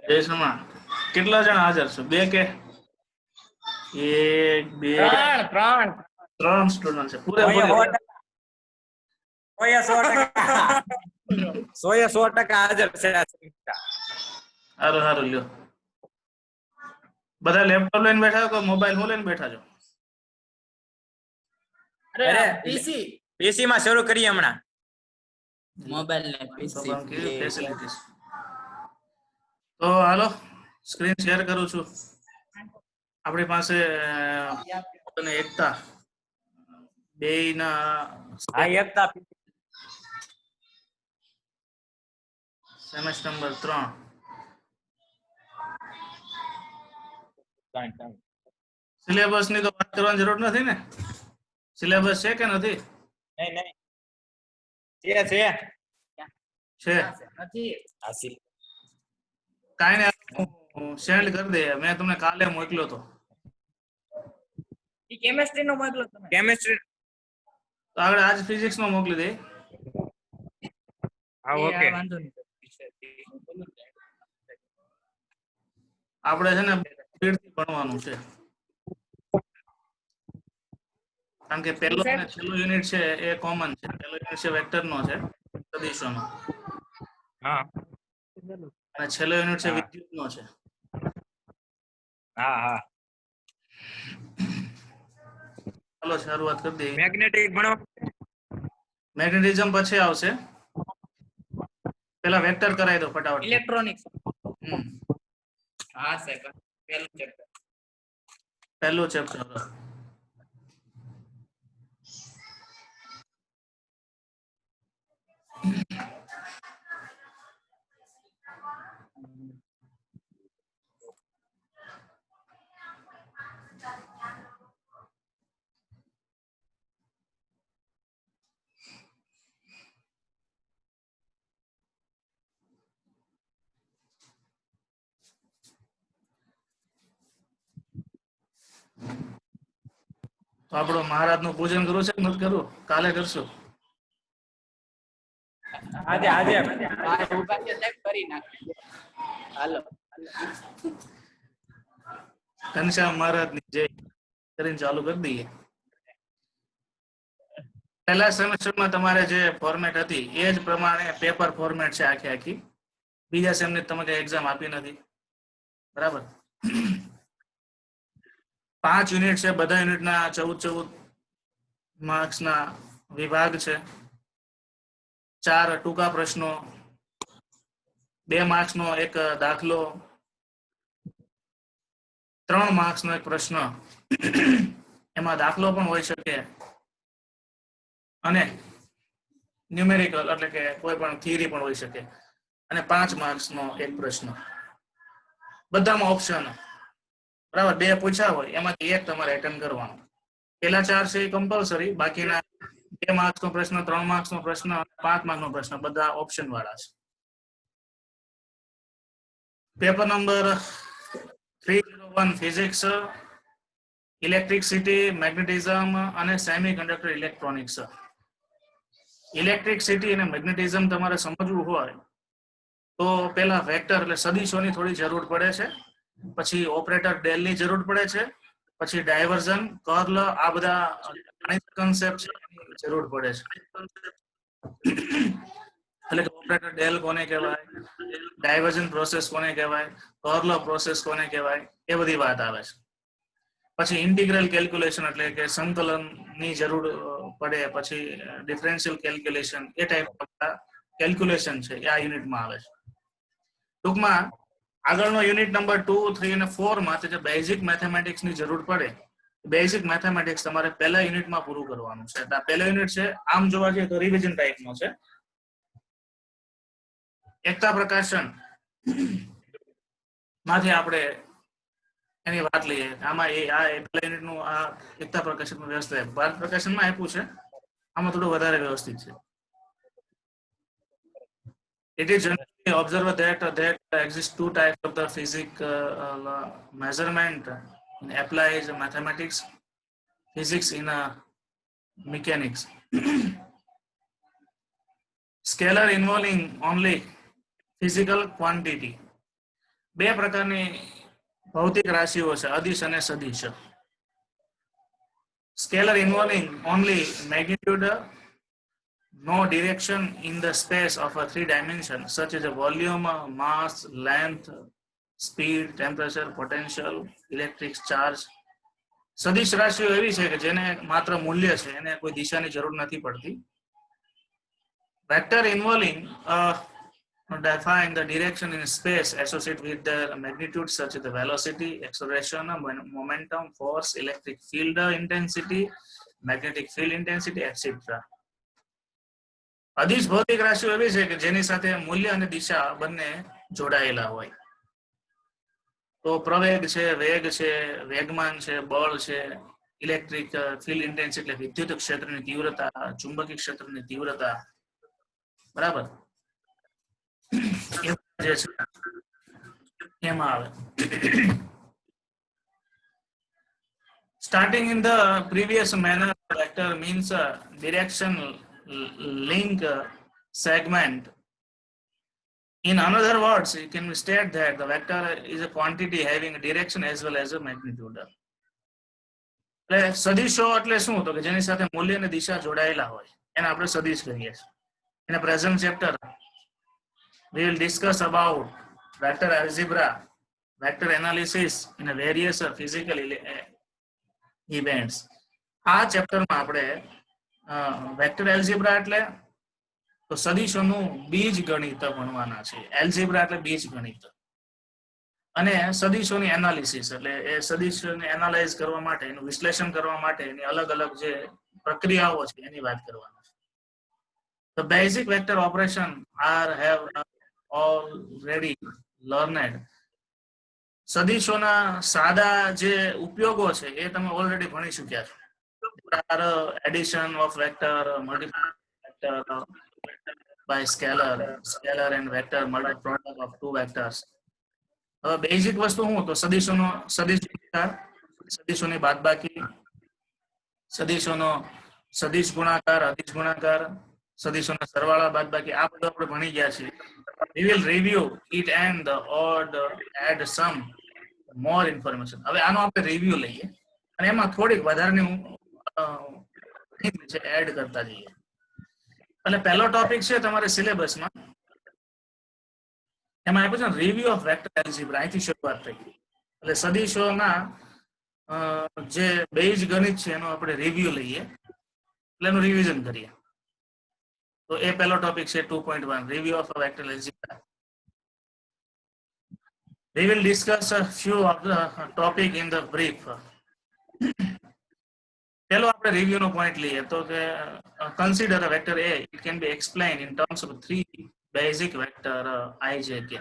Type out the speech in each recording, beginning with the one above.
જયસમાં કેટલા જણા હાજર છો? બે કે એક બે ત્રણ સ્ટુડન્ટ છે પૂરેપૂરી? 100% હાજર છે. સારું સારું લ્યો. બધા લેપટોપ લઈને બેઠા છો કે મોબાઈલ લઈને બેઠા છો? અરે પીસી માં શરૂ કરીએ હમણાં. મોબાઈલ ને પીસી ફેસિલિટીઝ. તો હાલો સ્ક્રીન શેર કરું છું. આપણી પાસે અને એકતા બેયના એકતા સેમેસ્ટર નંબર 3. સિલેબસ ની તો વાત કરવાની જરૂર નથી ને? સિલેબસ છે કે નથી? નહીં છે. કાઈ ને સેન્ડ કરી દે. મેં તમને કાલે મોકલ્યો તો. ઈ કેમિસ્ટ્રી નો મોકલો તમે. કેમિસ્ટ્રી તો આગળ આજ ફિઝિક્સ નો મોકલી દે. હા ઓકે. વાંધો નહીં. આપણે છે ને સ્પીડથી ભણવાનું છે. કારણ કે પહેલો અને છેલ્લો યુનિટ છે એ કોમન છે. પહેલો યુનિટ છે વેક્ટર નો છે, સદિશોનો. હા. અને છેલ્લો યુનિટ છે વિદ્યુત નો છે. હા. ચાલો શરૂઆત કરી દઈએ. મેગ્નેટિક ભણવા. મેગ્નેટિઝમ પછી આવશે. પેલા વેક્ટર કરાવી દો ફટાફટ. ઇલેક્ટ્રોનિક્સ. હા સાહેબ, પહેલું ચેપ્ટર. તો આપણો મહારાજ નું પૂજન કરવું છે કે નથી કરવું? કાલે કરશું. આજે કરી નાખો. હાલો. ઘનશ્યામ મહારાજ ની જય કરીને ચાલુ કરી દઈએ. પહેલા સેમેસ્ટરમાં તમારે જે ફોર્મેટ હતી એ જ પ્રમાણે પેપર ફોર્મેટ છે આખી. બીજા સેમની તમે કઈ એક્ઝામ આપી નથી, બરાબર? 5 યુનિટ છે. બધા યુનિટના 14 માર્ક્સના વિભાગ છે. 4 ટૂંકા પ્રશ્નો, 2 માર્ક્સનો એક દાખલો, 3 માર્ક્સનો એક પ્રશ્ન. એમાં દાખલો પણ હોઈ શકે અને ન્યુમેરિકલ એટલે કે કોઈ પણ થિયરી પણ હોઈ શકે. અને 5 માર્ક્સનો એક પ્રશ્ન. બધામાં ઓપ્શન, બરાબર? 2 પૂછ્યા હોય એમાંથી એક તમારે એટેન્ડ કરવાનો. પેલા 4 છે એ કમ્પલસરી. બાકીના 2 માર્ક્સનો પ્રશ્ન, 3 માર્ક્સનો પ્રશ્ન, 5 માર્ક્સનો પ્રશ્ન બધા ઓપ્શન વાળા છે. Paper number 301 physics, electricity, magnetism અને સેમિકન્ડક્ટર ઇલેક્ટ્રોનિક્સ. ઇલેક્ટ્રિસિટી અને મેગ્નેટિઝમ તમારે સમજવું હોય તો પેલા વેક્ટર એટલે સદિશોની થોડી જરૂર પડે છે. પછી ઓપરેટર ડેલ ની જરૂર પડે છે. પછી ડાયવર્ઝન, કર્લ, આ બધા કન્સેપ્ટ છે એની જરૂર પડે છે. એટલે કે ઓપરેટર ડેલ કોને કહેવાય, ડાયવર્ઝન પ્રોસેસ કોને કહેવાય, કર્લ પ્રોસેસ કોને કહેવાય, એ બધી વાત આવે છે. પછી ઇન્ટિગ્રલ કેલ્ક્યુલેશન એટલે કે સંકલન ની જરૂર પડે. પછી ડિફરન્શિયલ કેલ્ક્યુલેશન, એ ટાઈપના કેલ્ક્યુલેશન છે એ આ યુનિટમાં આવે છે. ટૂંકમાં આગળનો યુનિટ નંબર 2, 3 અને 4 માં જે બેઝિક મેથેમેટિક્સ ની જરૂર પડે, બેઝિક મેથેમેટિક્સ તમારે પહેલા યુનિટમાં પૂરું કરવાનું છે. એટલે પહેલો યુનિટ છે આમ જોવા જઈએ તો રિવિઝન ટાઈપનો છે. એકતા પ્રકાશન માંથી આપણે એની વાત લઈએ. આમાં આ પહેલા યુનિટનું આ એકતા પ્રકાશનનું વ્યવસ્થિત ભારત પ્રકાશનમાં આપ્યું છે. આમાં થોડું વધારે વ્યવસ્થિત છે. It is generally observed that exist 2 types of the physical measurement in applied mathematics, physics in mechanics. Scalar ઇન્વોલ્વિંગ only physical quantity. બે પ્રકારની ભૌતિક રાશિઓ છે, અદિશ અને સદિશ. Scalar involving only magnitude, no direction in the space of a 3 dimension, such as a volume, mass, length, speed, temperature, potential, electric charge. સદિશ રાશિઓ એવી છે કે જેને માત્ર મૂલ્ય છે, એને કોઈ દિશાની જરૂર નથી પડતી. Vector involving define the direction in space associated with the magnitude, such as the velocity, acceleration, momentum, force, electric field intensity, magnetic field intensity, etc. અદિશ ભૌતિક રાશિઓ એવી છે કે જેની સાથે મૂલ્ય અને દિશા બંને જોડાયેલા હોય. તો પ્રવેગ છે, વેગ છે, વેગમાન છે, બળ છે, ઇલેક્ટ્રિક ફિલ્ડ ઇન્ટેન્સિટી એટલે વિદ્યુત ક્ષેત્રની તીવ્રતા, ચુંબકીય ક્ષેત્રની તીવ્રતા, બરાબર, જે છે એમાં આવે. Starting in the previous manner, vector means a direction link segment. In other words, you can state that the vector is a quantity having a direction as well as a magnitude. એટલે સદિશો એટલે શું? તો કે જેની સાથે મૂલ્ય અને દિશા જોડાયેલા હોય એને આપણે સદિશ કહીએ છીએ. In a present chapter, we will discuss about vector algebra, vector analysis in a various physical events. આ ચેપ્ટરમાં આપણે વેક્ટર એલ્જિબ્રા એટલે તો સદિશોનું બીજ ગણિત ભણવાના છે. એલ્જિબ્રા એટલે બીજ ગણિત, અને સદિશોની એનાલિસિસ એટલે એ સદિશોને એનાલાઇઝ કરવા માટે, એનું વિશ્લેષણ કરવા માટે એની અલગ અલગ જે પ્રક્રિયાઓ છે એની વાત કરવાની છે. The basic vector operation have already learned. સદિશોના સાદા જે ઉપયોગો છે એ તમે ઓલરેડી ભણી ચૂક્યા છો. Addition of vector, multiplication of vector by scalar, scalar and vector, multiple product of two vectors. હવે બેઝિક વસ્તુ શું? તો સદિશોનો સદિશ ગુણાકાર, સદિશોની બાદબાકી, સદિશોનો સદિશ ગુણાકાર, અદિશ ગુણાકાર, સદિશોના સરવાળા બાદબાકી, આ બધું આપણે ભણી ગયા છીએ. We will review it and add some more information. હવે આનો આપણે રિવ્યુ લઈએ અને એમાં થોડીક વધારાની એડ કરતા જઈએ. એટલે પહેલો ટોપિક છે તમારે સિલેબસમાં, એમાં આપ્યું છે રિવ્યુ ઓફ વેક્ટર એલ્જિબ્રા. અહીંથી શરૂઆત થઈ. એટલે સદિશોના જે બેઝ ગણિત છે એનો આપણે રિવ્યુ લઈએ, એટલે એનું રિવિઝન કરીએ. તો એ પહેલો ટોપિક છે 2.1, review of vector algebra. We will discuss a few of the topic in the brief. પેલો આપણે રિવ્યુ નો પોઈન્ટ લઈએ તો કે consider a vector A. It can be explained in terms of three basic vector I, J, K.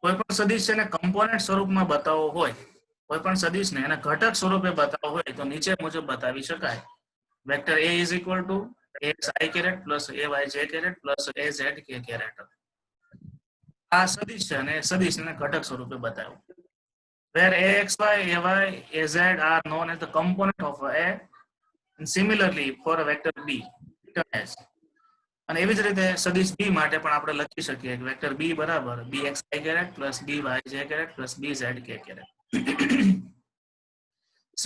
કોઈ પણ સદિશને component સ્વરૂપમાં બતાવવો હોય, કોઈ પણ સદિશને એના ઘટક સ્વરૂપે બતાવવો હોય તો નીચે મુજબ બતાવી શકાય. Vector A is equal to AXI caret plus AYJ caret plus AZK caret. આ સદિશ છે અને સદિશને ઘટક સ્વરૂપે બતાવ્યું. Where AXY, AY, AZ are known as the component of A, and similarly for a vector B, written as. અને એવી જ રીતે સદિશ B માટે પણ આપણે લખી શકીએ કે વેક્ટર B બરાબર BXI caret plus BYJ caret plus BZK caret.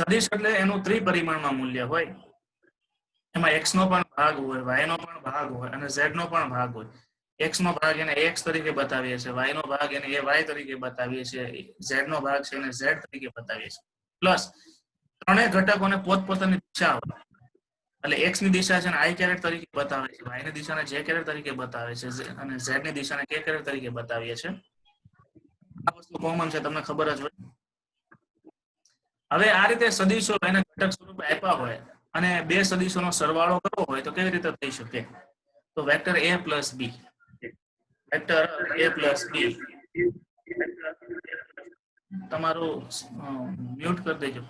સદિશ એટલે એનું ત્રિપરિમાણમાં મૂલ્ય હોય, એમાં x નો પણ ભાગ હોય, y નો પણ ભાગ હોય અને z નો પણ ભાગ હોય. x નો ભાગ એને x તરીકે બતાવીએ છીએ, y નો ભાગ એને y તરીકે બતાવીએ છીએ, z નો ભાગ છે એને z તરીકે બતાવીએ છીએ. પ્લસ ત્રણેય ઘટકોને પોતપોતાની દિશા હોય. એટલે x ની દિશા છે ને i કેરેટ તરીકે બતાવે છે, y ની દિશાને j કેરેટ તરીકે બતાવે છે અને z ની દિશાને k કેરેટ તરીકે બતાવીએ છીએ. આ વસ્તુ કોમન છે, તમને ખબર જ હોય. હવે આ રીતે સદિશો એના ઘટક સ્વરૂપે આપ્યા હોય અને બે સદિશોનો સરવાળો કરવો હોય તો કેવી રીતે થઈ શકે? તો vector A plus B, vector A plus B, તમારું મ્યુટ કરી દેજો.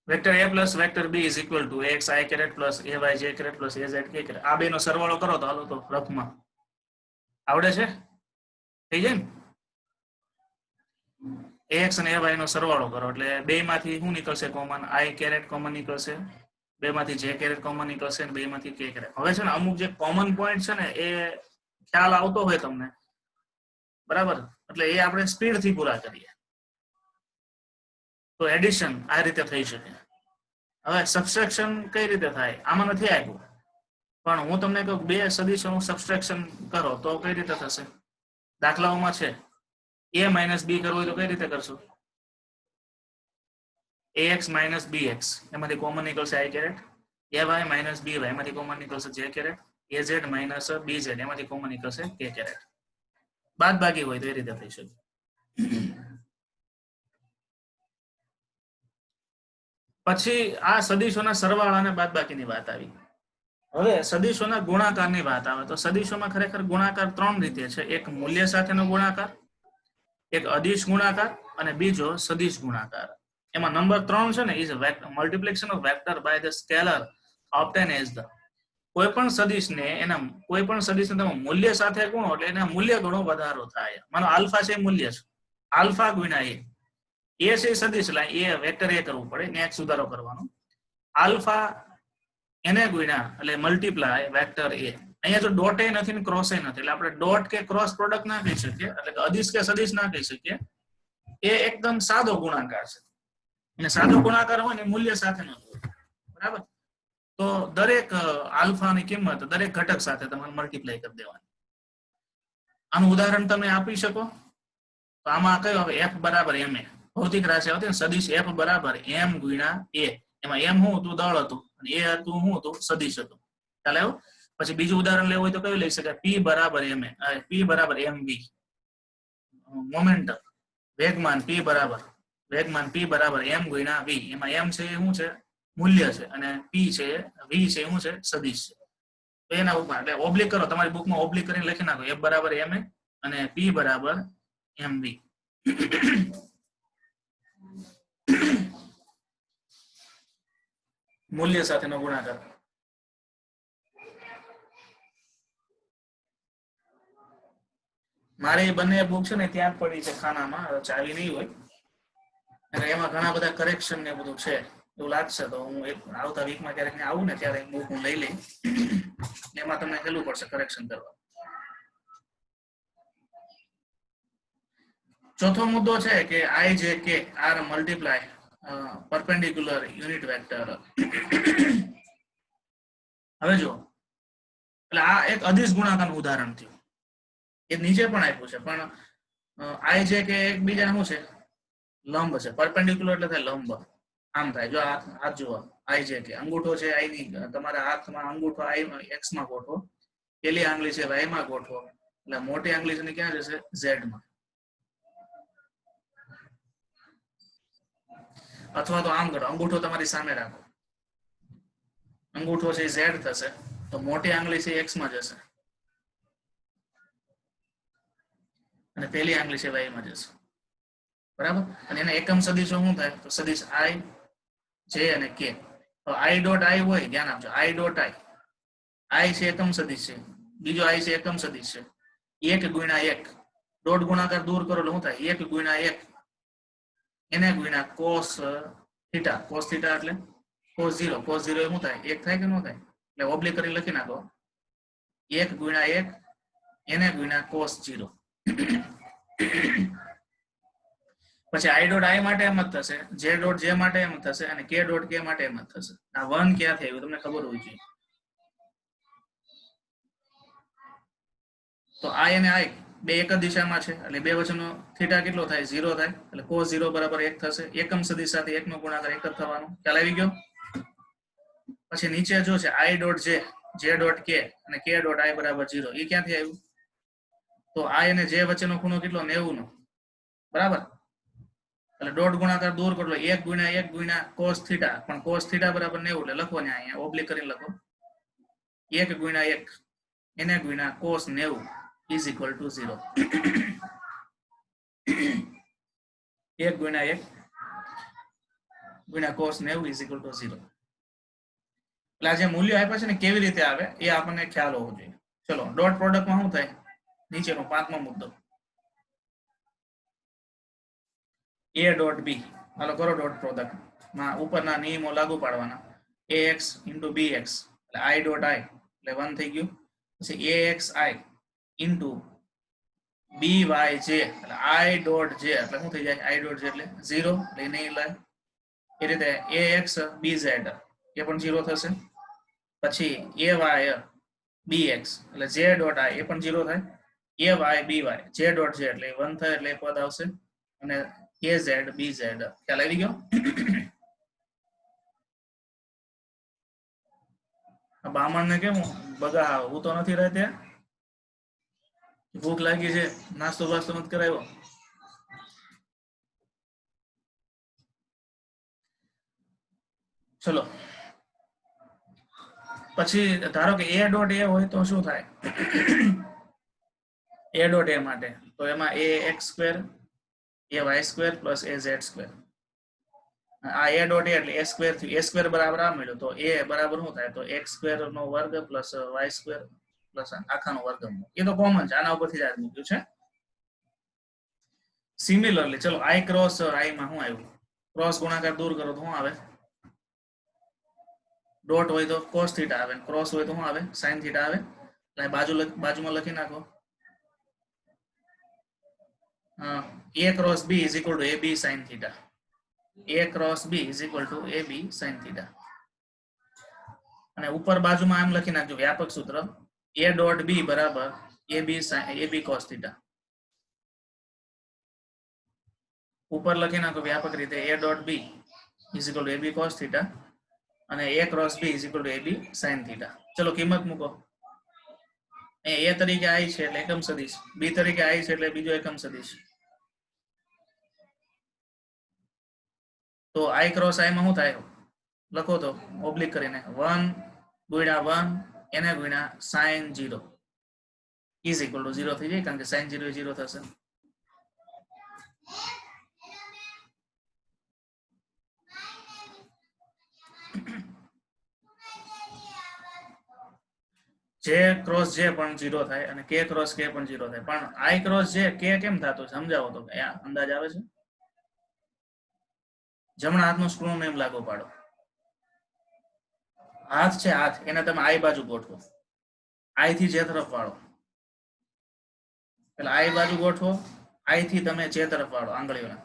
Vector A plus vector B is equal to AXI caret plus AYJ caret plus AZK caret. આ બેનો સરવાળો કરો તો હાલો તો રફમાં આવડે છે? થઈ જાય ને? ax અને ay નો સરવાળો કરો એટલે બે માંથી શું નીકળશે કોમન, i કેરેટ કોમન નીકળશે, બે માંથી j કેરેટ કોમન નીકળશે અને બે માંથી k કેરેટ. હવે છે ને અમુક જે કોમન પોઈન્ટ છે ને એ ખ્યાલ આવતો હોય તમને, બરાબર, એટલે એ આપણે સ્પીડ થી પૂરા કરીએ તો એડિશન આ રીતે થઈ શકે. હવે સબસ્ટ્રેક્શન કઈ રીતે થાય આમાં નથી આપ્યું, પણ હું તમને કહું બે સદિશોનું સબસ્ટ્રેક્શન કરો તો કઈ રીતે થશે. દાખલાઓમાં છે a માઇનસ b કરવું હોય તો કઈ રીતે કરશું, ax માઇનસ bx એમાંથી કોમન નીકળશે i caret, ay minus by એમાંથી કોમન નીકળશે j caret, az minus bz એમાંથી કોમન નીકળશે k કેરેટ. બાદ બાકી હોય તો એ રીતે થઈ શકે. પછી આ સદિશોના સરવાળા અને બાદબાકીની વાત આવી. હવે સદિશોના ગુણાકારની વાત આવે તો સદિશોમાં ખરેખર ગુણાકાર ત્રણ રીતે છે. એક મૂલ્ય સાથેનો ગુણાકાર, એક અદિશ ગુણાકાર અને બીજો સદિશ ગુણાકાર. એમાં નંબર 3 છે ને is multiplication of vector by the scalar obtain as the કોઈ પણ સદિશને તમે મૂલ્ય સાથે ગુણો એટલે એના મૂલ્ય ગણો વધારો થાય. માનો આલ્ફા છે મૂલ્ય છે, આલ્ફા ગુણ્યા એ છે સદિશ એટલે એ વેક્ટર એ કરવું પડે ને એક સુધારો કરવાનો, આલ્ફા એને ગુણ્યા એટલે મલ્ટીપ્લાય વેક્ટર એ. અહીંયા જો ડોટ એ નથી ને ક્રોસ એ નથી એટલે આપણે ડોટ કે ક્રોસ પ્રોડક્ટ ના કહી શકીએ, એટલે કે અદિશ કે સદિશ ના કહી શકીએ. એ એકદમ સાદો ગુણાકાર છે અને સાદો ગુણાકાર હોય ને મૂલ્ય સાથે નો હોય, બરાબર. તો દરેક આલ્ફાની કિંમત દરેક ઘટક સાથે તમારે મલ્ટીપ્લાય કરી દેવાની. આનું ઉદાહરણ તમે આપી શકો તો આમાં કયું આવે, f બરાબર ma ભૌતિક રાશિ આવતી ને સદિશ f બરાબર m ગુણ્યા a. એમાં m શું હતું, દળ હતું, અને a હતું શું હતું, સદિશ હતું. ચાલે એવું. પછી બીજું ઉદાહરણ લેવું હોય તો કયું લઈ શકાય, p બરાબર ma, p બરાબર mv મોમેન્ટમ વેગમાન p બરાબર m ગુણ્યા v. એમાં m છે એ શું છે, મૂલ્ય છે, અને p છે v છે શું છે, સદિશ છે. તો એના ઉપર એટલે ઓબ્લિક કરો, તમારી બુકમાં ઓબ્લિક કરીને લખી નાખો f બરાબર ma અને p બરાબર mv. મૂલ્ય સાથેનો ગુણાકાર. મારે એ બંને બુક છે ને ત્યાં પડી છે ખાનામાં, ચાવી નહીં હોય અને એમાં ઘણા બધા કરેક્શન ને બધું છે. એવું લાગશે તો હું એક આવતા વીકમાં ક્યારેક આવું ને ત્યારે બુક હું લઈ લઈ, એમાં તમને હેલું પડશે કરેક્શન કરવા. ચોથો મુદ્દો છે કે i j k r multiply perpendicular unit vector. હવે જો એટલે આ એક અદિશ ગુણાકારનું ઉદાહરણ થયું, એ નીચે પણ આપ્યું છે, પણ i j k એકબીજાને શું છે, લંબ છે. પરપેન્ડિક્યુલર એટલે થાય લંબ, આમ થાય. જો હાથ જુઓ, i j k અંગૂઠો છે i ની, તમારા હાથમાં અંગૂઠો i x માં ગોઠવો, પેલી આંગળી છે y માં ગોઠવો, એટલે મોટી આંગળી છે ક્યાં જશે, z માં. અથવા તો આમ કરો, અંગૂઠો તમારી સામે રાખો, અંગૂઠો છે z થશે, તો મોટી આંગળી છે x માં જશે અને પેલી આંગળી છે y માં જશે, બરાબર. અને એના એકમ સદિશો શું થાય, તો સદિશ i j અને k. તો i ડોટ i હોય, ધ્યાન આપજો, i ડોટ i છે એકમ સદિશ છે, બીજો i છે એકમ સદિશ છે. 1 ગુણ્યા 1 ડોટ ગુણાકાર દૂર કરો એટલે શું થાય, 1 ગુણ્યા 1 એને ગુણ્યા cos થીટા. cos થીટા એટલે cos 0, cos 0 એ શું થાય, 1 થાય કે ન થાય, એટલે ઓબ્લિક કરી લખી નાખો, 1 ગુણ્યા 1 એને ગુણ્યા cos 0. પછી i ડોટ i માટે એમ જ થશે, j ડોટ j માટે એમ જ થશે, અને k ડોટ k માટે એમ જ થશે. આ 1 ક્યાંથી આવ્યું તમને ખબર હોવી જોઈએ. તો i અને i બે એક જ દિશામાં છે એટલે બે વચ્ચેનો થીટા કેટલો થાય, 0 થાય, એટલે cos 0 બરાબર 1 થશે. એકમ સદિશ સાથે 1 નો ગુણાકાર 1 જ થવાનો. ખ્યાલ આવી ગયો. પછી નીચે જો છે i dot j, j dot k અને k ડોટ i બરાબર 0. એ ક્યાંથી આવ્યું, તો i અને j વચ્ચેનો ખૂણો કેટલો, 90 નો, બરાબર. એટલે ડોટ ગુણાકાર દૂર કરો, 1 ગુણ્યા 1 ગુણ્યા cos થીટા, પણ cos થીટા બરાબર 90 એટલે લખો ને અહીંયા ઓબ્લિક કરીને લખો, 1 ગુણ્યા 1 એને ગુણ્યા cos 90 is equal to 0. 1 ગુણ્યા 1 ગુણ્યા cos 90 is equal to 0. એટલે આ જે મૂલ્ય આપ્યા છે ને કેવી રીતે આવે એ આપણને ખ્યાલ હોવો જોઈએ. ચલો ડોટ પ્રોડક્ટમાં શું થાય, નીચેનો પાંચમો મુદ્દો. a ડોટ બી, હાલો કરો ડોટ પ્રોડક્ટ માં ઉપરના નિયમો લાગુ પાડવાના. ax into bx એટલે i ડોટ i એટલે 1 થઈ ગયું. પછી axi into byj એટલે i ડોટ j એટલે શું થઈ જાય? i ડોટ j એટલે 0 એટલે નહીં લે. એ રીતે ax bz એ પણ 0 થશે. પછી ay bx એટલે j ડોટ i એ પણ 0 થાય. ay by j dot j એટલે 1 થાય એટલે એક પદ આવશે. અને az bz ખ્યાલ આવી ગયો? આ બામણને કેમ બગા હું તો નથી રહેતે, ભૂખ લાગી છે, નાસ્તો બાસ્તો નથી કરાવ્યો? ચલો પછી ધારો કે a ડોટ a હોય તો શું થાય? a ડોટ a માટે તો એમાં ax square ay square plus az square. આ a ડોટ a એટલે a સ્ક્વેર થી a સ્ક્વેર બરાબર આ મળ્યો તો a બરાબર શું થાય? તો x સ્ક્વેર નો વર્ગ પ્લસ y સ્ક્વેર પ્લસ આખાનો વર્ગમૂળ. એ તો કોમન છે, આના ઉપરથી જ આ મૂક્યું છે. સિમિલરલી ચલો i ક્રોસ i માં શું આવ્યું? ક્રોસ ગુણાકાર દૂર કરો તો શું આવે? ડોટ હોય તો cos થીટા આવે, ક્રોસ હોય તો શું આવે? sin થીટા આવે. એટલે બાજુમાં લખી નાખો. a cross b is equal to ab sin theta. a cross b is equal to ab sin theta. અને ઉપર બાજુમાં આમ લખી નાખજો વ્યાપક સૂત્ર a ડોટ b બરાબર ab cos theta. ઉપર લખી નાખો વ્યાપક રીતે a dot b is equal to ab cos theta અને a cross b is equal to ab sin theta. ચલો કિંમત મૂકો. a તરીકે i છે એટલે એકમ સદિશ, b તરીકે i છે એટલે બીજો એકમ સદિશ. તો i ક્રોસ i માં શું થાય? લખો તો ઓબ્લિક કરીને 1 ગુણ્યા 1 એને ગુણ્યા sin 0 is equal to 0 થઈ જાય, કારણ કે sin 0 એ 0 થશે. j ક્રોસ j પણ 0 થાય અને k ક્રોસ k પણ 0 થાય. પણ i ક્રોસ j k કેમ થતો સમજાવો તો અંદાજ આવે છે? જમણા હાથનો સ્ક્રૂ નિયમ લાગુ પાડો. હાથ છે હાથ, એને તમે i બાજુ ગોઠવો, i થી j તરફ વાળો. એટલે i બાજુ ગોઠવો, i થી તમે j તરફ વાળો આંગળીઓને.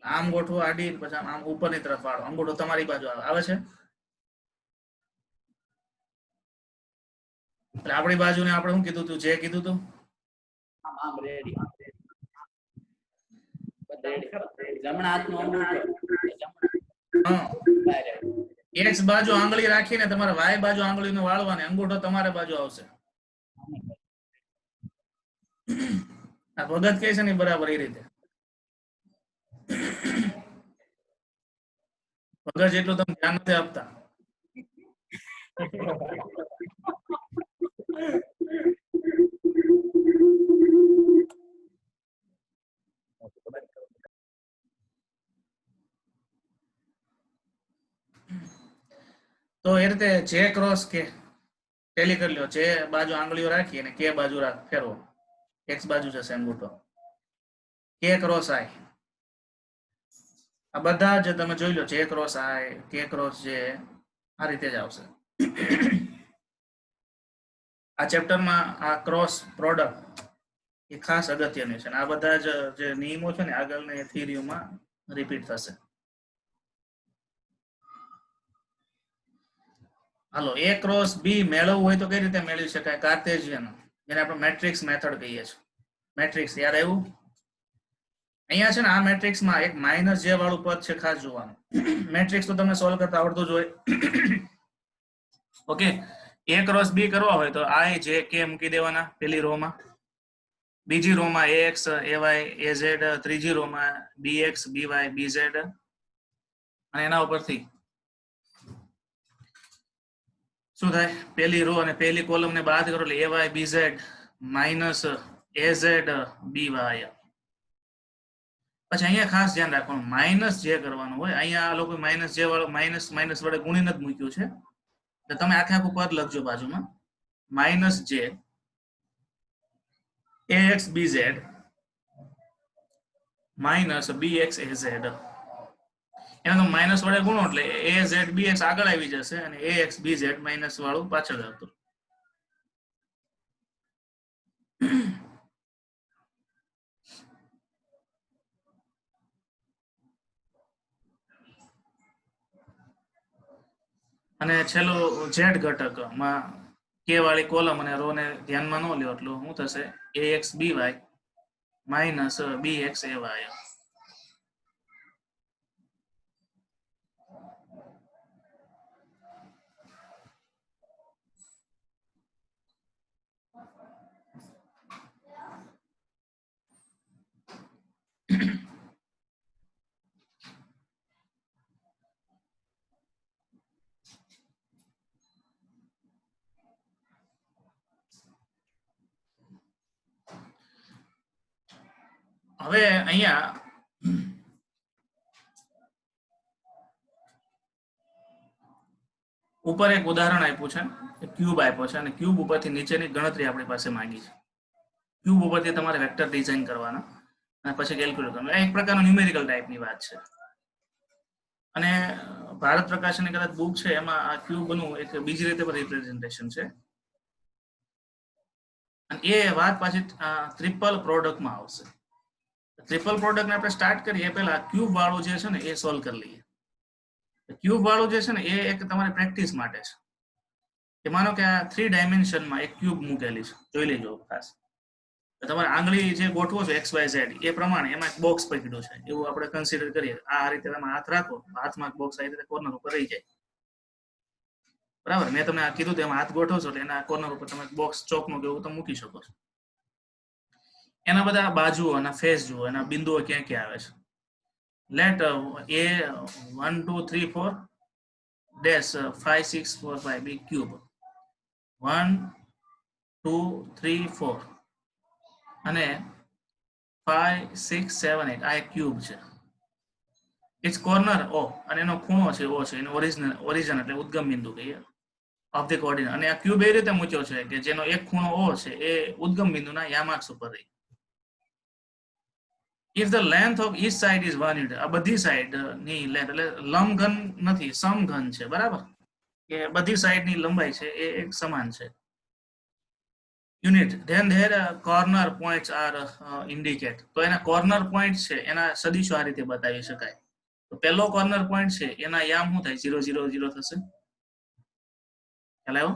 આમ ગોઠવો આડી, પછી આમ ઉપરની તરફ વાળો, અંગૂઠો તમારી બાજુ આવે છે. એટલે આપણી બાજુને આપણે શું કીધું તું? જે કીધું તું આમ રેડી. જમણા હાથનો અંગૂઠો x બાજુ આંગળી રાખીને તમારે y બાજુ આંગળીને વાળવાની, અંગૂઠો તમારે બાજુ આવશે. આ ભગત કે છે ને બરાબર એ રીતે ભગત જેટલું તમે ધ્યાન નથી આપતા. તો એ રીતે જે ક્રોસ કે ટેલી કરી લ્યો. જે બાજુ આંગળીઓ રાખી અને કે બાજુ ફેરવો, x બાજુ જશે અંગૂઠો. કે ક્રોસ i આ બધા જ તમે જોઈ લો, જે ક્રોસ i કે ક્રોસ જે આ રીતે જ આવશે. આ ચેપ્ટરમાં આ ક્રોસ પ્રોડક્ટ એ ખાસ અગત્યની છે. આ બધા જ જે નિયમો છે ને આગળની થિયરીઓમાં રિપીટ થશે. હાલો, a ક્રોસ b મેળવવું હોય તો કઈ રીતે મેળવી શકાય? કાર્ટેશિયન, જેને આપણે મેટ્રિક્સ મેથડ કહીએ છીએ. મેટ્રિક્સ યાદ આવ્યું? અહીંયા છે ને આ મેટ્રિક્સમાં એક માઇનસ જે વાળું પદ છે, ખાસ જોવાનું. મેટ્રિક્સ તો તમને સોલ્વ કરતા આવડતું જ હોય. ઓકે, a ક્રોસ b કરવા હોય તો i j k મૂકી દેવાના પેલી રો માં, બીજી રો માં ax ay az, ત્રીજી રો માં bx by bz, અને એના ઉપરથી શું થાય? પેલી રો અને પેલી કોલમ ને બાદ કરો એટલે ay bz minus az by. પછી અહીંયા ખાસ ધ્યાન રાખવાનું, માઇનસ જે કરવાનું હોય, અહીંયા આ લોકો માઇનસ જે વાળો માઇનસ માઇનસ વડે ગુણીને જ મૂક્યું છે. તો તમે આખે આખું પદ લખજો બાજુમાં, માઇનસ જે ax bz minus bx az. એનો તો માઇનસ વડે ગુણો એટલે az bx આગળ આવી જશે અને ax bz માઇનસ વાળું પાછળ આવતું. અને છેલ્લું z ઘટકમાં k વાળી કોલમ અને રો ને ધ્યાનમાં ન લ્યો એટલે શું થશે ax by minus bx ay. હવે અહીંયા ઉપર એક ઉદાહરણ આપ્યું છે, ક્યુબ આપ્યો છે અને ક્યુબ ઉપરથી નીચેની ગણતરી આપણી પાસે માંગી છે. ક્યુબ ઉપરથી તમારે વેક્ટર ડિઝાઇન કરવાના અને પછી કેલ્ક્યુલેટ કરવાનું. એક પ્રકારનું ન્યુમેરિકલ ટાઈપની વાત છે. અને ભારત પ્રકાશનની કદાચ બુક છે એમાં આ ક્યુબનું એક બીજી રીતે પણ રિપ્રેઝન્ટેશન છે. અને એ વાત પાછી ટ્રિપલ પ્રોડક્ટમાં આવશે. ટ્રિપલ પ્રોડક્ટને આપણે સ્ટાર્ટ કરીએ પહેલા ક્યુબ વાળું જે છે ને એ સોલ્વ કરી લઈએ. ક્યુબ વાળું જે છે ને એ એક તમારી પ્રેક્ટિસ માટે છે. કે માનો કે આ 3 ડાયમેન્શનમાં એક ક્યુબ મૂકેલી છે, જોઈ લેજો ખાસ. તમારે આંગળી જે ગોઠવો છો XYZ એ પ્રમાણે એમાં એક બોક્સ પકડ્યું છે એવું આપણે કન્સિડર કરીએ. આ રીતે તમે હાથ રાખો, હાથમાં બોક્સ આ રીતે કોર્નર ઉપર રહી જાય, બરાબર. મેં તમને આ કીધું તેમાં હાથ ગોઠવો છો એટલે એના કોર્નર ઉપર તમે બોક્સ ચોકનું કે એવું તમે મૂકી શકો છો. એના બધા બાજુઓ અને ફેસ જુઓ, એના બિંદુઓ ક્યાં ક્યાં આવે છે. Let a 1 2 3 4 dash 5 6 4 5 be cube 1 2 3 4 અને 5 6 7 8 આ એક ક્યુબ છે. ઇટ્સ કોર્નર O અને એનો ખૂણો છે O છે, એનો ઓરિજિન એટલે ઉદ્ગમ બિંદુ કહીએ ઓફ ધ કોઓર્ડિનેટ. અને આ ક્યુબ એ રીતે મૂક્યો છે કે જેનો એક ખૂણો O છે એ ઉદ્ગમ બિંદુના યામાક્ષ ઉપર રહી. If the length of each side is 1 unit, આ બધી સાઈડ ની લેન્થ એટલે લંબઘન નથી, સમઘન છે, બરાબર. કે બધી સાઈડ ની લંબાઈ છે એ એક સમાન છે. Unit then their corner points are indicate. તો એના કોર્નર પોઈન્ટ છે એના સદિશો આ રીતે બતાવી શકાય. તો પહેલો કોર્નર પોઈન્ટ છે એના યામ શું થાય 0 0 0 થશે. ખ્યાલ આવ્યો?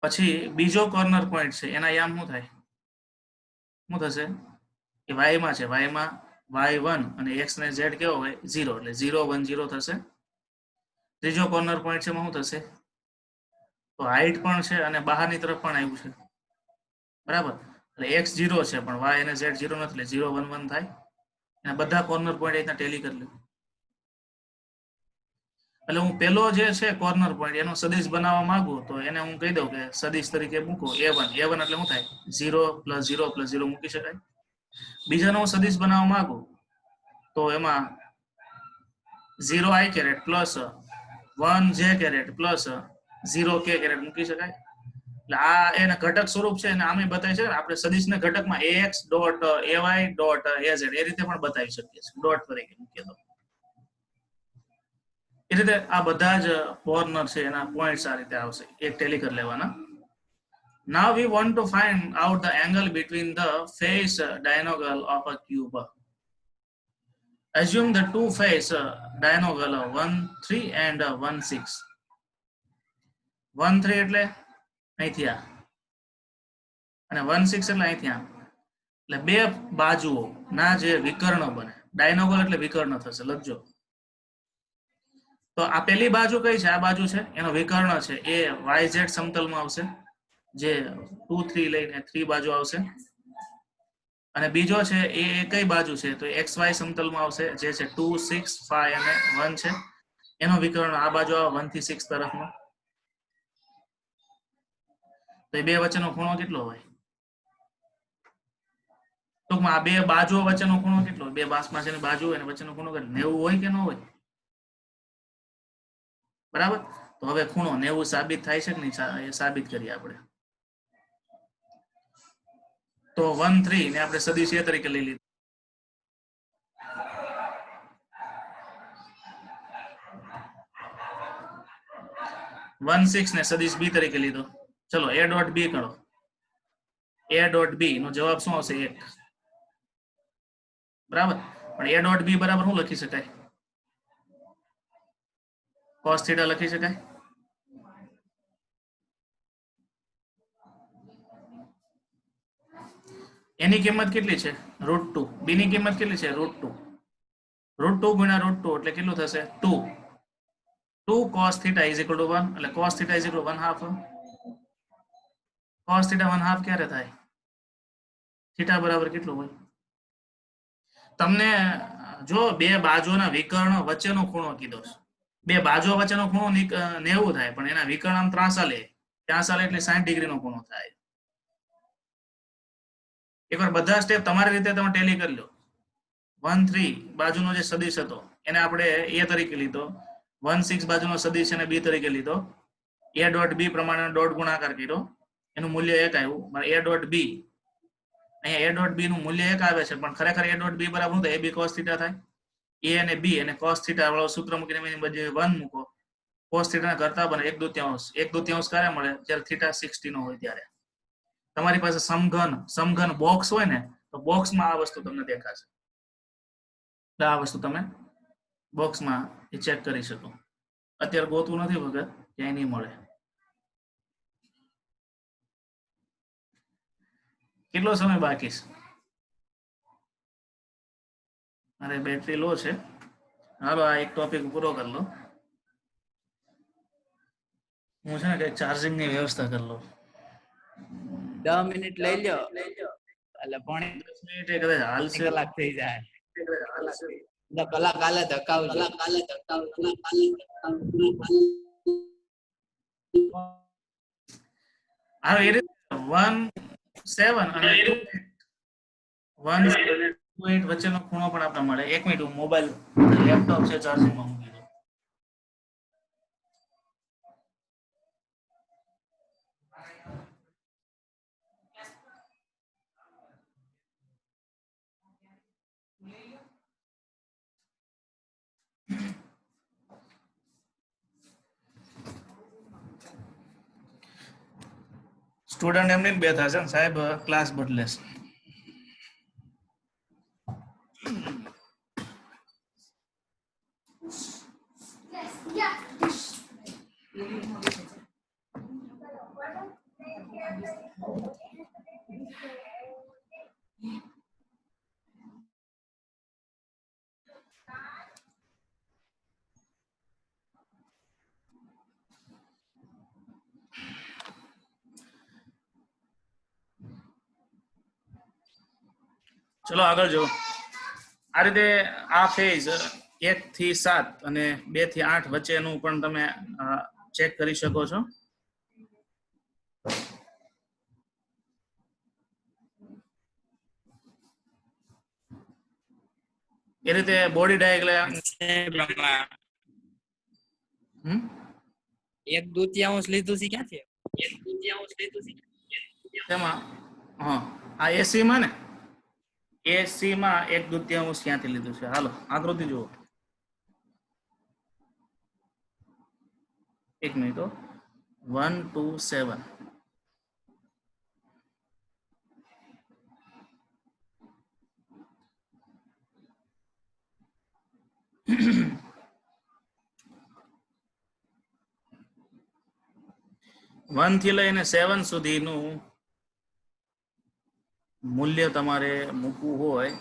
પછી બીજો કોર્નર પોઈન્ટ છે એના યામ શું થાય, શું થશે કે y માં છે, y માં y1 અને x ને z કેવો હોય 0 એટલે 0 1 0 થશે. ત્રીજો કોર્નર પોઈન્ટ છે એમાં શું થશે, તો હાઈટ પણ છે અને બહારની તરફ પણ આવ્યું છે, બરાબર. એટલે x 0 છે પણ y અને z 0 નથી એટલે 0 1 1 થાય. અને બધા કોર્નર પોઈન્ટ અહીંયા ટેલી કરી લો. એટલે હું પેલો જે છે કોર્નર પોઈન્ટ એનો સદિશ બનાવવા માંગુ તો એને હું કહી દઉં કે સદિશ તરીકે મૂકો a1 એટલે શું થાય 0 + 0 + 0 મૂકી શકાય. બીજાનો હું સદિશ બનાવવા માંગુ તો એમાં 0i caret plus 1j caret plus 0k caret મૂકી શકાય. એટલે આ એના ઘટક સ્વરૂપ છે અને આમે બતાવી છે આપણે સદિશને ઘટકમાં ax dot ay dot az એ રીતે પણ બતાવી શકીએ છીએ ડોટ તરીકે મૂકીએ તો. એ રીતે આ બધા જ કોર્નર છે એના પોઈન્ટ્સ આ રીતે આવશે, એક ટેલી કરી લેવાના. Now we want to find out the angle between the face diagonal of a cube. Assume the two face diagonal 1 3 and 1 6. 1 3 એટલે અહીંથી આ અને 1 6 એટલે અહીંથી આ. એટલે બે બાજુઓ ના જે વિકર્ણ બને, ડાયનોગલ એટલે વિકર્ણ થશે, લખજો. તો આ પહેલી બાજુ કઈ છે, આ બાજુ છે એનો વિકર્ણ છે એ YZ સમતલમાં આવશે, જે 2 3 લઈને 3 બાજુ આવશે. અને બીજો છે એ કઈ બાજુ છે તો XY સમતલમાં આવશે, જે છે 2 6 5 અને 1 છે. એનો વિકર્ણ આ બાજુ આવે 1 થી 6 તરફનો. તો એ બે વચ્ચેનો ખૂણો કેટલો હોય, ટૂંકમાં આ બે બાજુઓ વચ્ચેનો ખૂણો કેટલો, બે બાજુની બાજુ હોય અને વચ્ચેનો ખૂણો કેટલો 90 હોય કે ન હોય, બરાબર. તો હવે ખૂણો 90 સાબિત થાય છે કે નહીં એ સાબિત કરીએ આપણે. તો 1 3 ને આપણે સદિશ એ તરીકે લઈ લીધું. 16 ને સદિશ બી તરીકે લીધો. ચલો a ડોટ બી કરો. a ડોટ બી નો જવાબ શું આવશે? 1. બરાબર. પણ a ડોટ બી બરાબર શું લખી શકાય? cos થીટા લખી શકાય? એની કિંમત કેટલી છે? √2. બી ની કિંમત કેટલી છે? √2. √2 ગુણ્યા √2 એટલે કેટલું થશે? 2. 2 cos theta is equal to 1 એટલે cos theta is equal to 1/2. cos theta 1/2 ક્યારે થાય? થીટા બરાબર કેટલું હોય? તમને જો બે બાજુના વિકર્ણ વચ્ચેનો ખૂણો કીધો છે. બે બાજુઓ વચ્ચેનો ખૂણો 90 થાય, પણ એના વિકર્ણ આમ ત્રાંસા લે એટલે 60 ડિગ્રીનો ખૂણો થાય. એકવાર બધા સ્ટેપ તમારી રીતે તમે ટેલી કરી લો. 1 3 બાજુનો જે સદિશ હતો એને આપણે a તરીકે લીધો. 1 6 બાજુનો સદિશ એને b તરીકે લીધો. a ડોટ b પ્રમાણે ડોટ ગુણાકાર કર્યો, એનું મૂલ્ય 1 આવ્યું. a ડોટ b અહીંયા a ડોટ b નું મૂલ્ય 1 આવે છે, પણ ખરેખર a ડોટ b બરાબર શું થાય? ab cos થીટા થાય. a અને b અને cos થીટા વાળો સૂત્ર મૂકીને એની બદલે 1 મૂકો. cos થીટા ના કરતા બને 1/2 ક્યારે મળે? જ્યારે થીટા 60 નો હોય ત્યારે. તમારી પાસે સમઘન બોક્સ હોય ને, તો બોક્સમાં આ વસ્તુ તમને દેખાશે. આ વસ્તુ તમે બોક્સમાં ચેક કરી શકો. અત્યારે ગોતવું નથી વગર, ક્યાંય નહીં મળે. કેટલો સમય બાકી છે? અરે બેટરી લો છે. હાલો આ એક ટોપિક પૂરો કરી લો. હું છે ને કઈ ચાર્જિંગ ની વ્યવસ્થા કરી લઉં. 10 મિનિટ લઈ લ્યો એટલે પોણી 10 મિનિટ કદાચ હાલશે. કલાક થઈ જાય. કલાક કાલે ધકાવજો. હા એ રીતે 1 7 અને 1 8 વચ્ચેનો ખૂણો પણ આપણે મળે. 1 મિનિટ, હું મોબાઈલ લેપટોપ છે ચાર્જિંગમાં મૂકી દઉં. સ્ટુડન્ટ એમને બે થશે ને સાહેબ, ક્લાસ બદલે છે. ચલો આગળ જો. આ રીતે આ ફેઝ 1 થી 7 અને 2 થી 8 વચ્ચેનું પણ તમે ચેક કરી શકો છો. એ રીતે બોડી ડાયાગ્રામ 1/2 લીધું છે ક્યાંથી? તેમાં હા આ એસી માં ને, એસી માં 1/2 ક્યાંથી લીધું છે? હાલો આકૃતિ જુઓ. એક મિનિટ. 1 2 7 1 થી લઈને 7 સુધીનું મૂલ્ય તમારે મૂકવું હોય.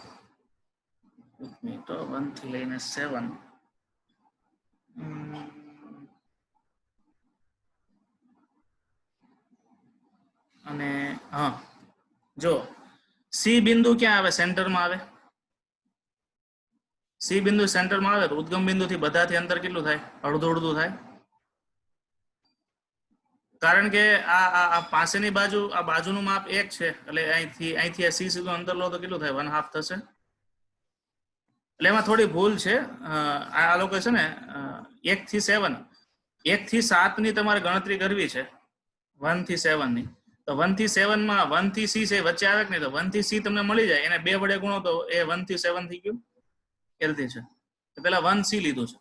1 થી લઈને 7 અને હા જો સી બિંદુ ક્યાં આવે? સેન્ટરમાં આવે. સી બિંદુ સેન્ટરમાં આવે તો ઉદ્ગમ બિંદુથી બધાથી અંતર કેટલું થાય? અડધું થાય. કારણ કે આ પાસેની બાજુ, આ બાજુનું માપ 1 છે, એટલે અહીંથી સી સીધું અંતર લો તો કેટલું થાય? 1/2 થશે. એટલે એમાં થોડી ભૂલ છે. આ લોકો છે ને 1 થી 7, 1 થી 7 ની તમારે ગણતરી કરવી છે. 1 થી 7 ની, તો 1 થી 7 માં 1 થી સી છે વચ્ચે આવે કે નહીં? તો 1 થી સી તમને મળી જાય, એને 2 વડે ગુણો તો એ 1 થી 7 થઈ ગયું. એ રીતે છે. તો પેલા 1 સી લીધું છે.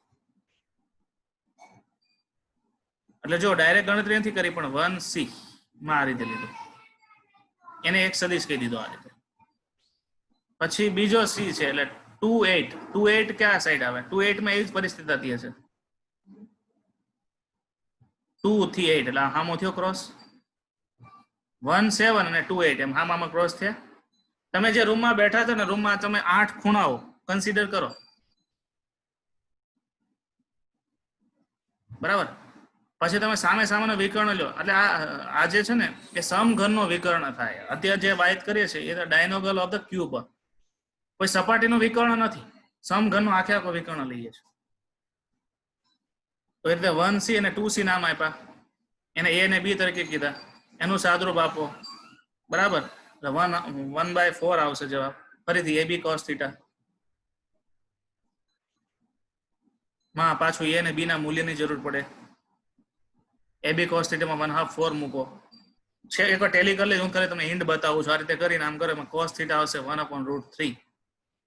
એટલે જો ડાયરેક્ટ ગણતરી નથી કરી પણ 1c માં આ રીતે લીધું, એને એક સદિશ કહી દીધો આ રીતે. પછી બીજો c છે એટલે 2 8 ક્યાં સાઈડ આવે? 2 8 માં એવી જ પરિસ્થિતિ હતી હશે. 2 થી 8 એટલે હામો થયો ક્રોસ. 1 7 અને 2 8 એમ હામામાં ક્રોસ થયા. તમે જે રૂમમાં બેઠા છો ને રૂમમાં તમે 8 ખૂણાઓ કન્સિડર કરો, બરાબર. પછી તમે સામે સામેનો વિકર્ણ લો એટલે આ જે છે ને એ સમઘનનો વિકર્ણ થાય. અત્યારે જે વાત કરીએ છીએ એ ડાયનોગલ ઓફ ધ ક્યુબ, કોઈ સપાટીનું વિકર્ણ નથી, સમઘનનો આખે આખો વિકર્ણ લઈએ છીએ. તો એટલે 1c અને 2c નામ આપ્યા, એને a અને b તરીકે કીધા, એનું સાદરૂપ આપો, બરાબર. 1/4 આવશે જવાબ. ફરીથી ab cos θ માં પાછું a અને b ના મૂલ્યની જરૂર પડે. ab cos θ માં 1/2 4 મૂકો છે. એકવાર ટેલી કરી લે, હું કરે તમને હિન્ટ બતાવું છું. આ રીતે કરીને આમ કરે cos θ આવશે 1/√3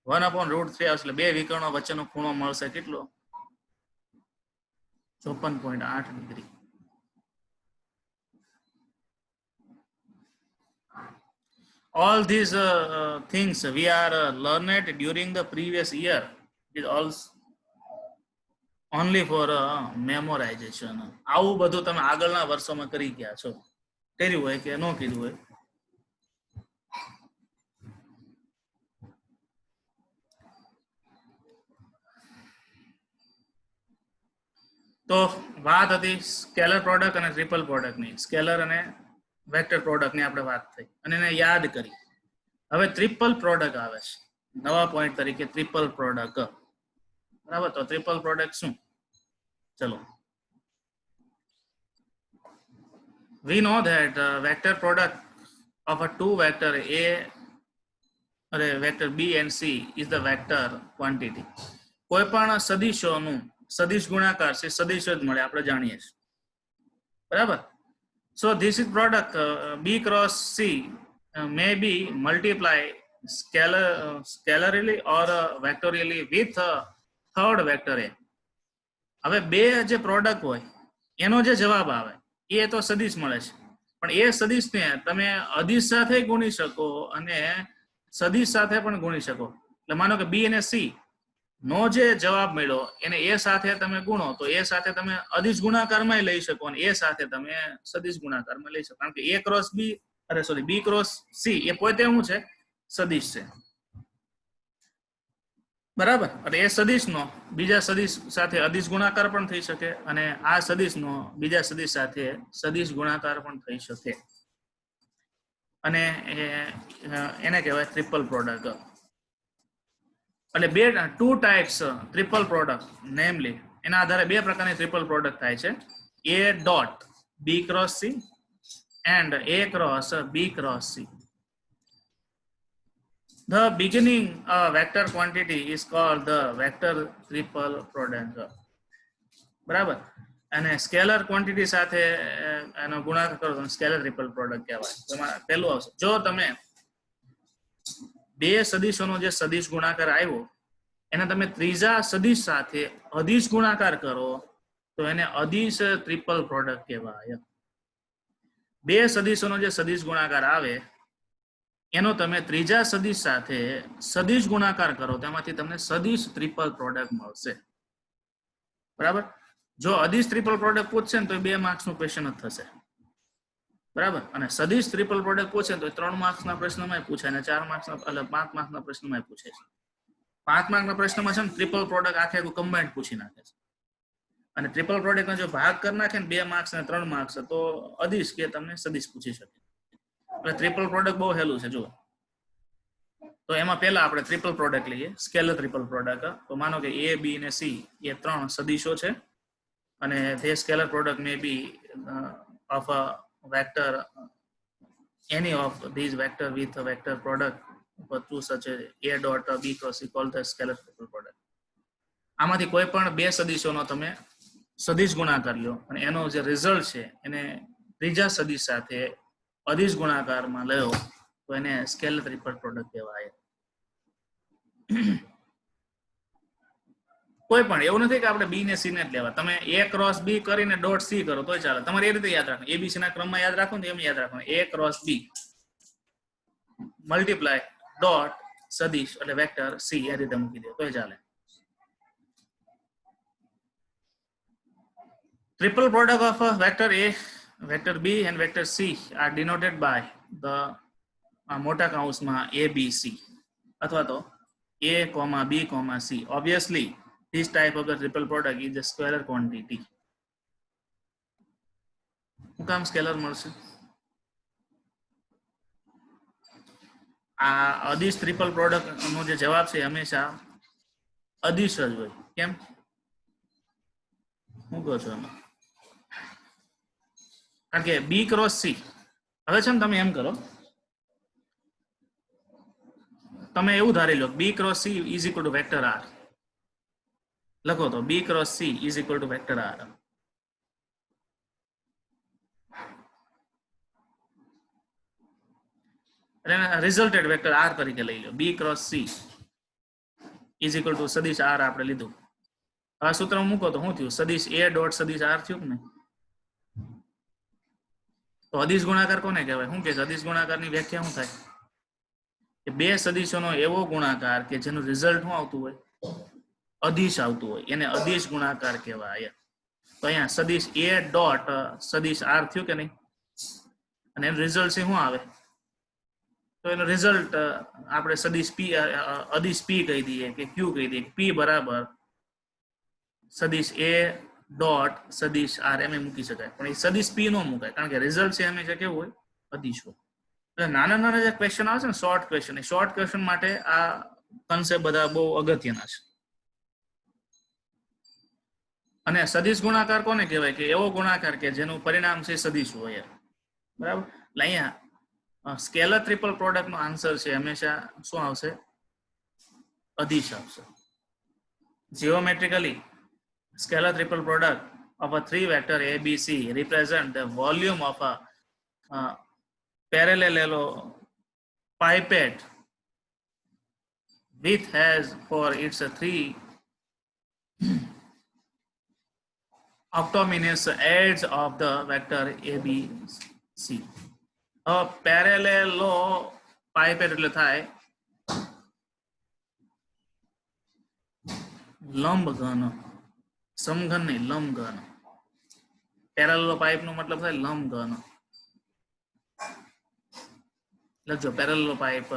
1/√3 આવશે એટલે બે વિકર્ણો વચ્ચેનો ખૂણો મળશે કેટલો? 54.8 degree. All these things we are learned during the previous year. It is also only for memorization. આવું બધું તમે આગળના વર્ષોમાં કરી ગયા છો, કર્યું હોય કે ન કીધું હોય. તો વાત હતી સ્કેલર પ્રોડક્ટ અને ટ્રિપલ પ્રોડક્ટની. સ્કેલર અને વેક્ટર પ્રોડક્ટની આપણે વાત થઈ અને એને યાદ કરી. હવે ટ્રિપલ પ્રોડક્ટ આવે છે નવા પોઈન્ટ તરીકે, ટ્રિપલ પ્રોડક્ટ, બરાબર. તો ટ્રિપલ પ્રોડક્ટ શું? ચલો, we know that vector product of a two vector vector b and c is the vector quantity. કોઈ પણ સદિશોનું સદિશ ગુણાકાર છે સદિશ જ મળે, આપણે જાણીએ છીએ, બરાબર. So this is product b cross c may be multiply scalarly or vectorially with third vector a. હવે બે જે પ્રોડક્ટ હોય એનો જે જવાબ આવે એ તો સદિશ મળે છે, પણ એ સદિશને તમે અદિશ સાથે ગુણી શકો અને સદિશ સાથે પણ ગુણી શકો. એટલે માનો કે b અને c નો જે જવાબ મળ્યો એને એ સાથે તમે ગુણો તો એ સાથે તમે અદિશ ગુણાકારમાં લઈ શકો અને એ સાથે તમે સદિશ ગુણાકારમાં લઈ શકો. કારણ કે a cross b b cross c એ પોતે શું છે? સદિશ છે, બરાબર. એટલે એ સદિશનો બીજા સદિશ સાથે અદિશ ગુણાકાર પણ થઈ શકે અને આ સદિશનો બીજા સદિશ સાથે સદિશ ગુણાકાર પણ થઈ શકે અને એને કહેવાય ટ્રિપલ પ્રોડક્ટ. એટલે બે two types triple product, namely એના આધારે બે પ્રકારની ટ્રિપલ પ્રોડક્ટ થાય છે. a dot b cross c and a cross b cross c. The beginning vector quantity is called the vector triple product, બરાબર. અને સ્કેલર ક્વોન્ટિટી સાથે એનો ગુણાકાર કરો તો સ્કેલર ટ્રિપલ પ્રોડક્ટ કહેવાય. એમાં પહેલું આવશે, જો તમે બે સદિશોનો જે સદિશ ગુણાકાર આવ્યો એને તમે ત્રીજા સદિશ સાથે અદિશ ગુણાકાર કરો તો એને અદિશ ટ્રિપલ પ્રોડક્ટ કહેવાય. બે સદિશોનો જે સદિશ ગુણાકાર આવે એનો તમે ત્રીજા સદિશ સાથે સદિશ ગુણાકાર કરો તેમાંથી તમને સદિશ ટ્રિપલ પ્રોડક્ટ મળશે, બરાબર. જો અદિશ ટ્રિપલ પ્રોડક્ટ પૂછશે ને તો 2 માર્ક્સનું ક્વેશ્ચન જ થશે, બરાબર. અને સદિશ ટ્રિપલ પ્રોડક્ટ પૂછે તો 3 માર્ક્સના પ્રશ્નમાં પૂછાય અને 4 માર્ક્સના એટલે 5 માર્ક્સના પ્રશ્નમાં પૂછે છે. 5 માર્કના પ્રશ્નમાં છે ને ટ્રિપલ પ્રોડક્ટ આખે આખું કમ્બાઇન્ડ પૂછી નાખે છે અને ટ્રિપલ પ્રોડક્ટનો જો ભાગ કરી નાખે ને 2 માર્ક્સ અને 3 માર્ક્સ તો અદિશ કે તમને સદિશ પૂછી શકે. એટલે ટ્રિપલ પ્રોડક્ટ બહુ હેલું છે. જુઓ તો એમાં પહેલા આપણે ટ્રિપલ પ્રોડક્ટ લઈએ, સ્કેલર ટ્રિપલ પ્રોડક્ટ. તો માનો કે a b અને c એ 3 સદિશો છે અને તે scalar product may be of a vector, any of these vector with a vector product for two such a dot b cross c called the scalar triple product. આમાંથી કોઈ પણ બે સદિશોનો તમે સદિશ ગુણાકાર લ્યો અને એનો જે રિઝલ્ટ છે એને ત્રીજા સદિશ સાથે અદિશ ગુણાકારમાં લ્યો તો એને સ્કેલર ટ્રિપલ પ્રોડક્ટ કહેવાય. કોઈ પણ એવું નથી કે આપણે બી ને સી ને જ લેવા. તમે A ક્રોસ B કરીને ડોટ C કરો તોય ચાલે. તમારે એ રીતે યાદ રાખો. ABC ના ક્રમમાં યાદ રાખો ને એમ યાદ રાખો. A cross B multiply dot સદિશ એટલે વેક્ટર C એ રીતે મૂકી દો તોય ચાલે. Triple product of a vector A, vector B and vector C are denoted by the મોટા કૌંસમાં ABC અથવા તો A, B, C. Obviously, this type of the triple product is a scalar quantity. શું કામ સ્કેલર મળશે? આ અદિશ triple product નો જે જવાબ છે હંમેશા અદિશ જ હોય. કેમ? શું કહો છો એમાં? કારણ કે B ક્રોસ C. હવે છે ને તમે એમ કરો, તમે એવું ધારી લો B cross C is equal to vector R. લખો તો B cross C is equal to vector R. એટલે રિઝલ્ટેડ વેક્ટર R તરીકે લઈ લો. B cross C is equal to સદિશ R આપણે લીધું. આ સૂત્ર મૂકો તો શું થયું? સદિશ A ડોટ સદિશ R થયું ને. તો અદિશ ગુણાકાર કોને કહેવાય? શું કે છે અદિશ ગુણાકારની વ્યાખ્યા શું થાય? કે બે સદિશોનો એવો ગુણાકાર કે જેનું રિઝલ્ટ શું આવતું હોય? અદિશ આવતું હોય, એને અદિશ ગુણાકાર કહેવાય. તો અહીંયા સદિશ A ડોટ સદિશ R થયું કે નહીં? અને એનું રિઝલ્ટ છે શું આવે? તો એનો રિઝલ્ટ આપણે સદિશ P અદિશ P કહી દઈએ કે Q કહી દઈએ. P બરાબર સદિશ A ડોટ સદિશ R એમ મૂકી શકાય. પણ એ સદિશ P નો મુકાય કારણ કે રિઝલ્ટ છે હંમેશા કેવું હોય? અદિશ હોય. એટલે નાના નાના જે ક્વેશ્ચન આવે છે ને શોર્ટ ક્વેશ્ચન, એ શોર્ટ ક્વેશ્ચન માટે આ કન્સેપ્ટ બધા બહુ અગત્યના છે. અને સદિશ ગુણાકાર કોને કહેવાય? કે એવો ગુણાકાર કે જેનું પરિણામ છે સદિશ હોય. બરાબર. એટલે અહીંયા સ્કેલર ટ્રિપલ પ્રોડક્ટ નો આન્સર છે હંમેશા શું આવશે? અદિશ આવશે. Geometrically, scalar triple product of a three vector A, B, C represent the volume of a parallelepiped which has for its three octominous edge of the vector A, B, C. પેરેલેલોપાઇપેડ એટલે થાય લંબઘન. સમઘન નહીં, લંબઘન. પેરેલેલોપાઇપ નો મતલબ થાય લંબઘન. લખજો પેરેલેલોપાઇપ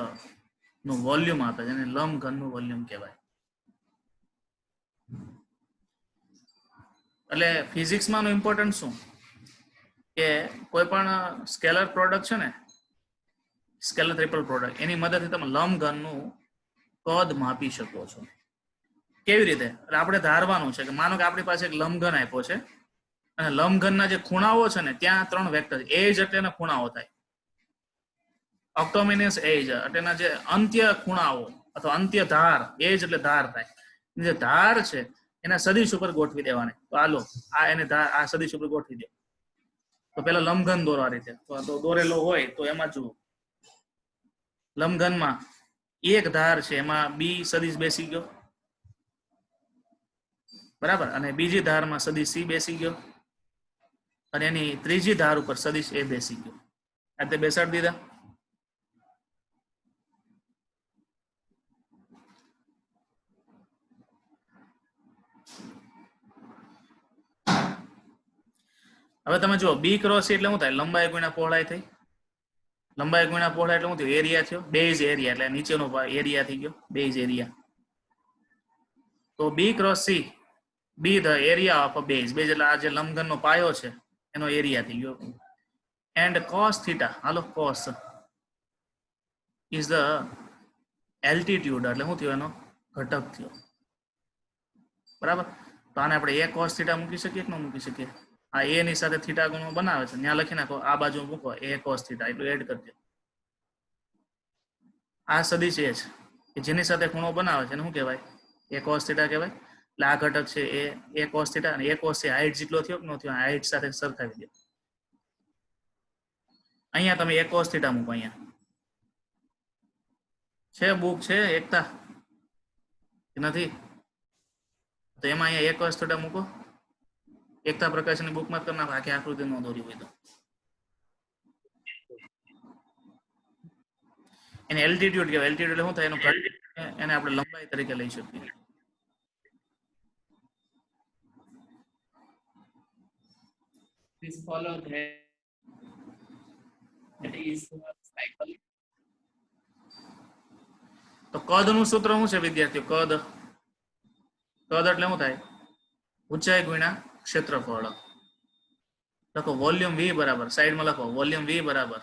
નું વોલ્યુમ આપે છે એને લંબઘન નું વોલ્યુમ કહેવાય. એટલે ફિઝિક્સમાં નું ઇમ્પોર્ટન્ટ શું કે કોઈ પણ સ્કેલર પ્રોડક્ટ છે ને, સ્કેલર ટ્રિપલ પ્રોડક્ટ, એની મદદથી તમે લંબઘનનું કદ માપી શકો છો. કેવી રીતે? એટલે આપણે ધારવાનું છે કે માનો કે આપણી પાસે એક લંબઘન આપ્યો છે અને લંબઘનના જે ખૂણાઓ છે ને ત્યાં ત્રણ વેક્ટર એજ એટલે એના ખૂણાઓ થાય. ઓક્ટોમિનિયસ એજ એટલે જે અંત્ય ખૂણાઓ અથવા અંત્ય ધાર, એજ એટલે ધાર થાય. જે ધાર છે એના સદિશ ઉપર ગોઠવી દેવાની. તો હાલો આ એને ધાર આ સદિશ ઉપર ગોઠવી દે. તો પેલા લંબઘન દોરો આ રીતે. તો દોરેલો હોય તો એમાં જુઓ લંબઘનમાં એક ધાર છે એમાં બી સદિશ બેસી ગયો, બરાબર, અને બીજી ધારમાં સદિશ સી બેસી ગયો અને એની ત્રીજી ધાર ઉપર સદિશ એ બેસી ગયો. આ રીતે બેસાડી દીધા. હવે તમે જુઓ બી ક્રોસ એટલે શું થાય? લંબાઈ ગુણ્યા પહોળાઈ થઈ. લંબાઈ ગુણ્યા પહોળાઈ એટલે શું થયું? એરિયા થયો. બેઝ એરિયા એટલે નીચેનો એરિયા થઈ ગયો, બેઝ એરિયા. તો B cross C, B the area of a base. Base એટલે આ જે લંબઘનનો પાયો છે એનો એરિયા થઈ ગયો. And cos theta, hello cos is the altitude એટલે શું થયું? એનો ઘટક થયો. બરાબર. તો આને આપણે એ કોસ થીટા મૂકી શકીએ કે ન મૂકી શકીએ? આ એ ની સાથે થીટા ગુણો બનાવે છે ત્યાં લખી નાખો, આ બાજુ મૂકો એ કોસ થીટા એટલું એડ કરજો. આ સદિશ એ છે કે જેની સાથે ખૂણો બનાવે છે એને શું કહેવાય? એ કોસ થીટા કહેવાય. એટલે આ ઘટક છે એ કોસ થીટા, અને એ કોસ છે હાઈટ જેટલો થયો કે ન થયો? હાઈટ સાથે સરખાવી દો. અહીંયા તમે એ કોસ થીટા મૂકો. અહીંયા છે બુક છે એકતા નથી? તો એમાં અહીંયા એક cos થીટા મૂકો, એકતા પ્રકાશની બુકમાં કરી નાખો, આખી આકૃતિ ન દોરી હોય તો. એને એલ્ટિટ્યુડ કહેવાય. એલ્ટિટ્યુડ એટલે શું થાય? એનું કદ, એને આપણે લંબાઈ તરીકે લઈ શકીએ. This follow that is cycle. તો કદનું સૂત્ર શું છે વિદ્યાર્થીઓ? કદ એટલે શું થાય? ઊંચાઈ ગુણ્યા ક્ષેત્રફળ. લખો વોલ્યુમ V બરાબર, સાઈડમાં લખો વોલ્યુમ V બરાબર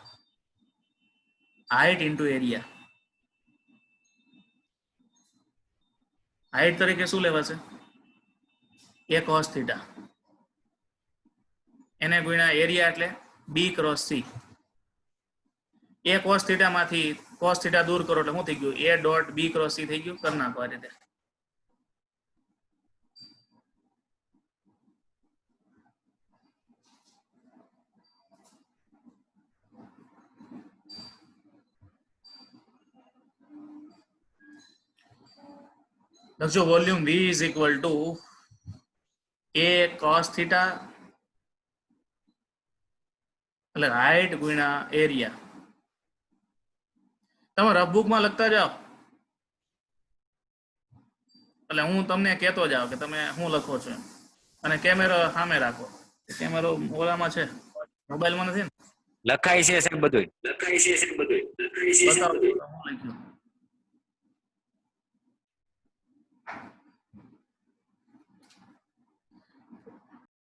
હાઇટ ઇન્ટુ એરિયા. હાઇટ તરીકે શું લેવાશે? a cos થીટા, એને ગુણ્યા એરિયા એટલે b cross c. a cos theta માંથી cos થીટા દૂર કરો એટલે શું થઈ ગયું? a dot b cross c થઈ ગયું. કરી નાખો આ રીતે. લખજો volume V is equal to a cos theta એટલે હાઇટ ગુણ્યા એરિયા. તમે રફ બુકમાં લખતા જાઓ એટલે હું તમને કહેતો જાઉં કે તમે શું લખો છો એમ. અને કેમેરો સામે રાખો. કેમેરો ઓલામાં છે, મોબાઈલમાં નથી ને? લખાય છે સાહેબ બધું. બતાવો શું લખ્યું.